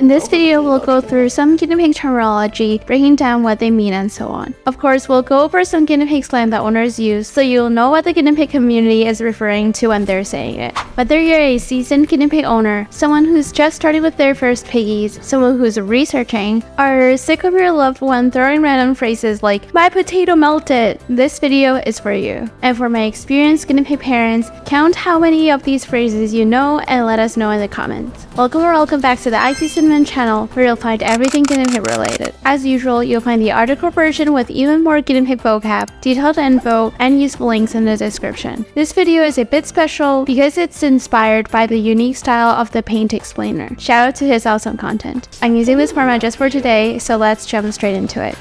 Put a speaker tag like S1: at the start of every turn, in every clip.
S1: In this video, we'll go through some guinea pig terminology, breaking down what they mean and so on. Of course, we'll go over some guinea pig slang that owners use so you'll know what the guinea pig community is referring to when they're saying it. Whether you're a seasoned guinea pig owner, someone who's just starting with their first piggies, someone who's researching, or sick of your loved one throwing random phrases like, "My potato melted," this video is for you. And for my experienced guinea pig parents, count how many of these phrases you know and let us know in the comments. Welcome back to the IT Cinnamon channel, where you'll find everything guinea pig related. As usual, you'll find the article version with even more guinea pig vocab, detailed info, and useful links in the description. This video is a bit special because it's inspired by the unique style of the Paint Explainer. Shout out to his awesome content. I'm using this format just for today, so let's jump straight into it.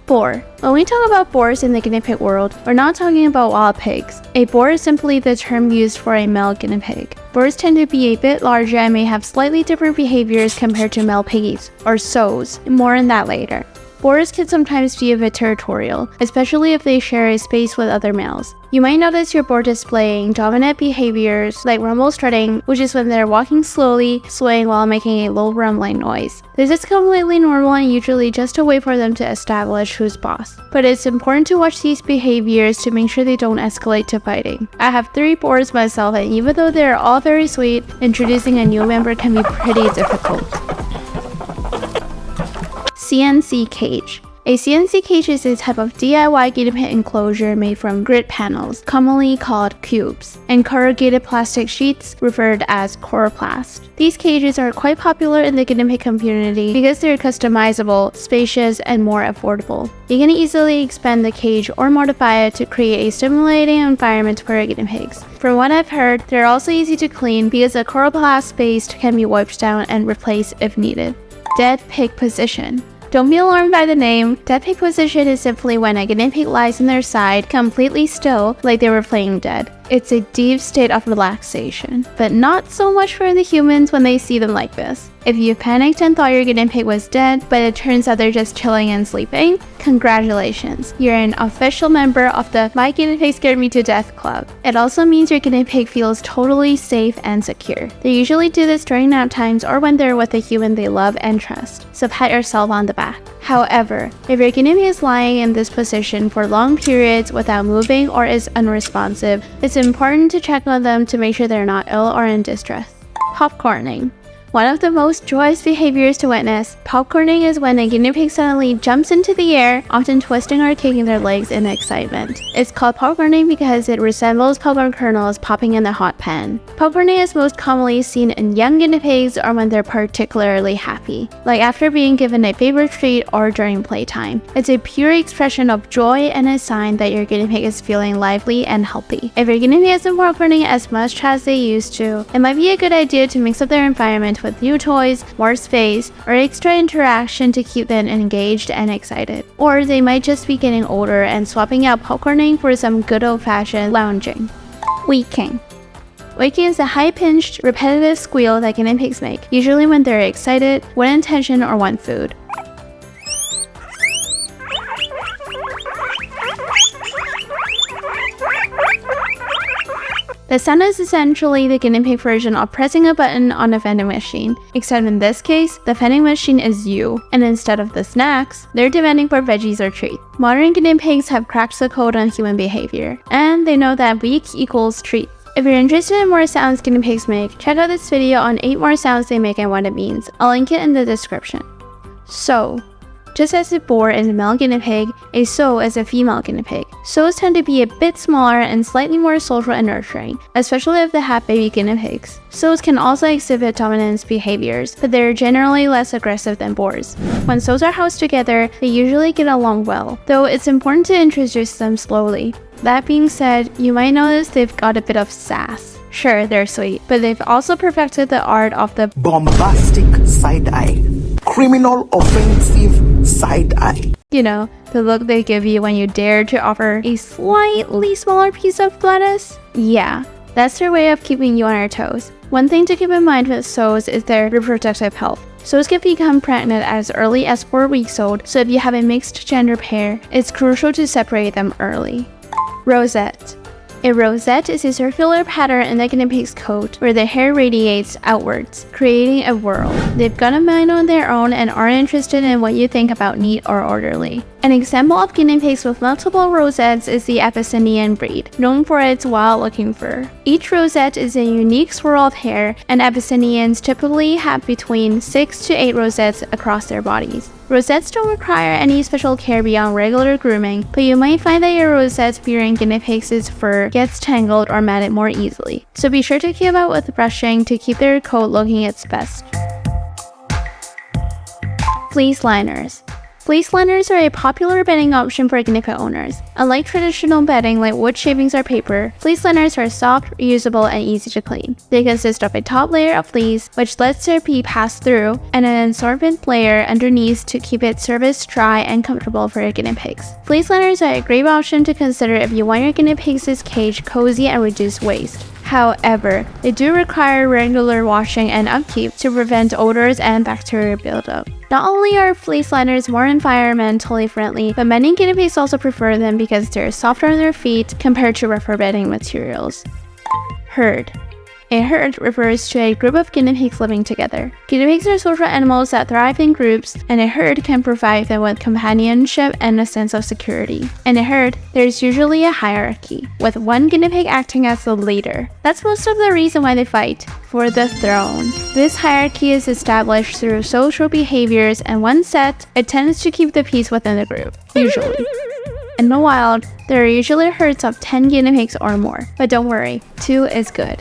S1: Boar. When we talk about boars in the guinea pig world, we're not talking about wild pigs. A boar is simply the term used for a male guinea pig. Boars tend to be a bit larger and may have slightly different behaviors compared to male piggies, or sows. More on that later. Boars can sometimes be a bit territorial, especially if they share a space with other males. You might notice your boar displaying dominant behaviors like rumble strutting, which is when they're walking slowly, swaying while making a low rumbling noise. This is completely normal and usually just a way for them to establish who's boss. But it's important to watch these behaviors to make sure they don't escalate to fighting. I have 3 boars myself, and even though they're all very sweet, introducing a new member can be pretty difficult. CNC cage. A CNC cage is a type of DIY guinea pig enclosure made from grid panels, commonly called cubes, and corrugated plastic sheets referred as coroplast. These cages are quite popular in the guinea pig community because they're customizable, spacious, and more affordable. You can easily expand the cage or modify it to create a stimulating environment for your guinea pigs. From what I've heard, they're also easy to clean because the coroplast base can be wiped down and replaced if needed. Dead pig position. Don't be alarmed by the name. Dead pig position is simply when a guinea pig lies on their side, completely still, like they were playing dead. It's a deep state of relaxation, but not so much for the humans when they see them like this. If you panicked and thought your guinea pig was dead, but it turns out they're just chilling and sleeping, congratulations. You're an official member of the My Guinea Pig Scared Me to Death Club. It also means your guinea pig feels totally safe and secure. They usually do this during nap times or when they're with a human they love and trust, so pat yourself on the back. However, if your guinea pig is lying in this position for long periods without moving or is unresponsive, it's important to check on them to make sure they're not ill or in distress. Popcorning. One of the most joyous behaviors to witness, popcorning, is when a guinea pig suddenly jumps into the air, often twisting or kicking their legs in excitement. It's called popcorning because it resembles popcorn kernels popping in a hot pan. Popcorning is most commonly seen in young guinea pigs or when they're particularly happy, like after being given a favorite treat or during playtime. It's a pure expression of joy and a sign that your guinea pig is feeling lively and healthy. If your guinea pig isn't popcorning as much as they used to, it might be a good idea to mix up their environment with new toys, more space, or extra interaction to keep them engaged and excited. Or they might just be getting older and swapping out popcorning for some good old-fashioned lounging. Wheeking. Wheeking is a high-pitched, repetitive squeal that guinea pigs make, usually when they're excited, want attention, or want food. The sound is essentially the guinea pig version of pressing a button on a vending machine, except in this case, the vending machine is you, and instead of the snacks, they're demanding for veggies or treats. Modern guinea pigs have cracked the code on human behavior, and they know that weak equals treat. If you're interested in more sounds guinea pigs make, check out this video on 8 more sounds they make and what it means. I'll link it in the description. So, just as a boar is a male guinea pig, a sow is a female guinea pig. Sows tend to be a bit smaller and slightly more social and nurturing, especially if they have baby guinea pigs. Sows can also exhibit dominance behaviors, but they're generally less aggressive than boars. When sows are housed together, they usually get along well, though it's important to introduce them slowly. That being said, you might notice they've got a bit of sass. Sure, they're sweet, but they've also perfected the art of the
S2: bombastic side eye. Criminal offensive side eye.
S1: You know, the look they give you when you dare to offer a slightly smaller piece of lettuce? Yeah, that's their way of keeping you on your toes. One thing to keep in mind with sows is their reproductive health. Sows can become pregnant as early as 4 weeks old, so if you have a mixed gender pair, it's crucial to separate them early. Rosette. A rosette is a circular pattern in the guinea pig's coat where the hair radiates outwards, creating a whorl. They've got a mind on their own and aren't interested in what you think about neat or orderly. An example of guinea pigs with multiple rosettes is the Abyssinian breed, known for its wild-looking fur. Each rosette is a unique swirl of hair, and Abyssinians typically have between 6 to 8 rosettes across their bodies. Rosettes don't require any special care beyond regular grooming, but you might find that your rosettes-bearing guinea pig's fur gets tangled or matted more easily. So be sure to keep up with brushing to keep their coat looking its best. Fleece liners. Fleece liners are a popular bedding option for guinea pig owners. Unlike traditional bedding like wood shavings or paper, fleece liners are soft, reusable, and easy to clean. They consist of a top layer of fleece, which lets their pee pass through, and an absorbent layer underneath to keep its surface dry and comfortable for your guinea pigs. Fleece liners are a great option to consider if you want your guinea pig's cage cozy and reduce waste. However, they do require regular washing and upkeep to prevent odors and bacteria buildup. Not only are fleece liners more environmentally friendly, but many guinea pigs also prefer them because they're softer on their feet compared to rougher bedding materials. Herd. A herd refers to a group of guinea pigs living together. Guinea pigs are social animals that thrive in groups, and a herd can provide them with companionship and a sense of security. In a herd, there's usually a hierarchy, with one guinea pig acting as the leader. That's most of the reason why they fight, for the throne. This hierarchy is established through social behaviors, and once set, it tends to keep the peace within the group, usually. In the wild, there are usually herds of 10 guinea pigs or more, but don't worry, 2 is good.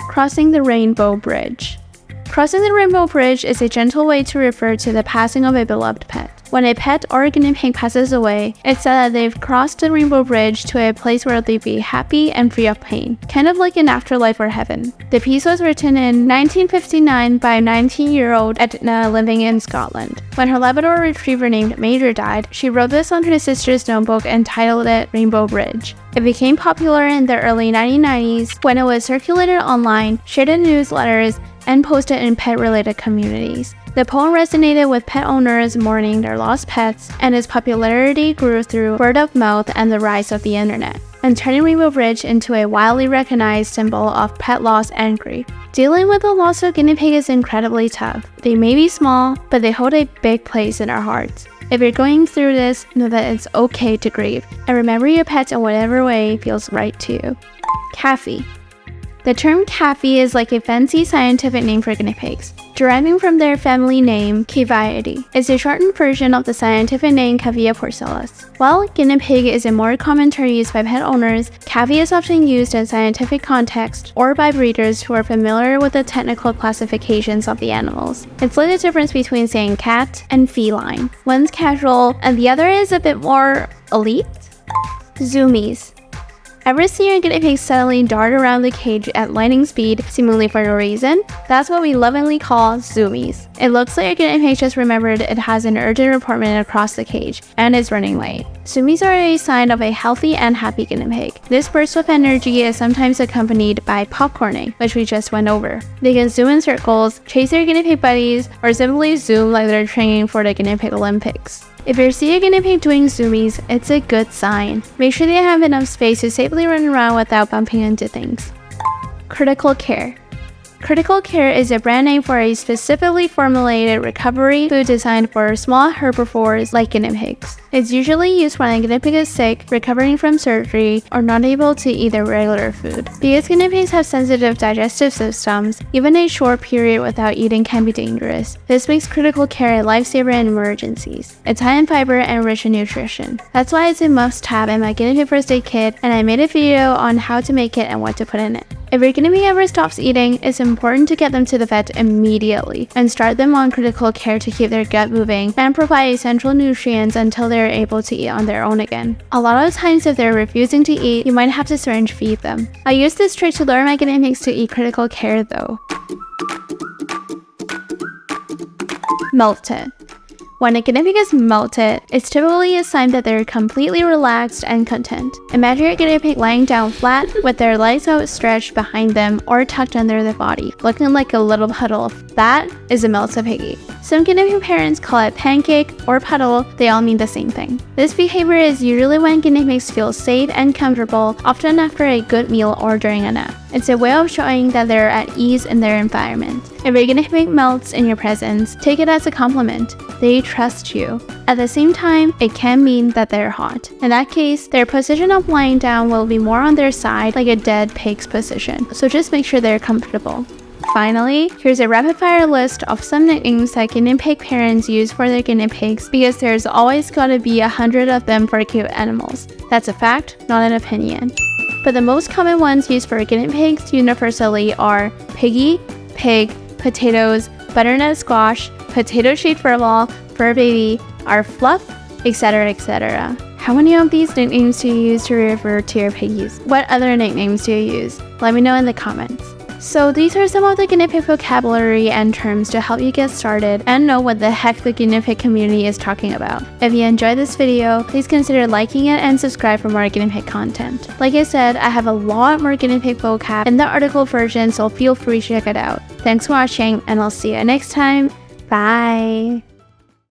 S1: Crossing the rainbow bridge. Crossing the rainbow bridge is a gentle way to refer to the passing of a beloved pet. When a pet or a guinea pig passes away, it's said that they've crossed the rainbow bridge to a place where they'll be happy and free of pain, kind of like an afterlife or heaven. The piece was written in 1959 by a 19-year-old Edna living in Scotland. When her Labrador retriever named Major died, she wrote this on her sister's notebook and titled it Rainbow Bridge. It became popular in the early 1990s when it was circulated online, shared in newsletters, and posted in pet-related communities. The poem resonated with pet owners mourning their lost pets, and its popularity grew through word of mouth and the rise of the internet, and turning Rainbow Bridge into a widely recognized symbol of pet loss and grief. Dealing with the loss of guinea pig is incredibly tough. They may be small, but they hold a big place in our hearts. If you're going through this, know that it's okay to grieve, and remember your pets in whatever way feels right to you. Cavy. The term Cavy is like a fancy scientific name for guinea pigs, deriving from their family name, Cavy. It's a shortened version of the scientific name Cavia porcellus. While guinea pig is a more common term used by pet owners, Cavy is often used in scientific context or by breeders who are familiar with the technical classifications of the animals. It's like the difference between saying cat and feline. One's casual and the other is a bit more elite. Zoomies. Ever see your guinea pig suddenly dart around the cage at lightning speed, seemingly for no reason? That's what we lovingly call zoomies. It looks like your guinea pig just remembered it has an urgent appointment across the cage, and is running late. Zoomies are a sign of a healthy and happy guinea pig. This burst of energy is sometimes accompanied by popcorning, which we just went over. They can zoom in circles, chase their guinea pig buddies, or simply zoom like they're training for the guinea pig Olympics. If you see a guinea pig doing zoomies, it's a good sign. Make sure they have enough space to safely run around without bumping into things. Critical care. Critical Care is a brand name for a specifically formulated recovery food designed for small herbivores like guinea pigs. It's usually used when a guinea pig is sick, recovering from surgery, or not able to eat their regular food. Because guinea pigs have sensitive digestive systems, even a short period without eating can be dangerous. This makes Critical Care a lifesaver in emergencies. It's high in fiber and rich in nutrition. That's why it's a must-have in my guinea pig first aid kit, and I made a video on how to make it and what to put in it. If your guinea pig ever stops eating, it's important to get them to the vet immediately and start them on Critical Care to keep their gut moving and provide essential nutrients until they're able to eat on their own again. A lot of times if they're refusing to eat, you might have to syringe feed them. I use this trick to lure my guinea pigs to eat Critical Care though. Melted. When a guinea pig is melted, it's typically a sign that they're completely relaxed and content. Imagine your guinea pig lying down flat with their legs outstretched behind them or tucked under their body, looking like a little puddle. That is a melted piggy. Some guinea pig parents call it pancake or puddle, they all mean the same thing. This behavior is usually when guinea pigs feel safe and comfortable, often after a good meal or during a nap. It's a way of showing that they're at ease in their environment. If a guinea pig melts in your presence, take it as a compliment. They trust you. At the same time, it can mean that they're hot. In that case, their position of lying down will be more on their side, like a dead pig's position. So just make sure they're comfortable. Finally, here's a rapid-fire list of some nicknames that guinea pig parents use for their guinea pigs because there's always gotta be 100 of them for cute animals. That's a fact, not an opinion. But the most common ones used for guinea pigs universally are piggy, pig, potatoes, butternut squash, potato sheet furball, fur baby, our fluff, etc., etc. How many of these nicknames do you use to refer to your piggies? What other nicknames do you use? Let me know in the comments. So these are some of the guinea pig vocabulary and terms to help you get started and know what the heck the guinea pig community is talking about. If you enjoyed this video, please consider liking it and subscribe for more guinea pig content. Like I said, I have a lot more guinea pig vocab in the article version, so feel free to check it out. Thanks for watching, and I'll see you next time. Bye!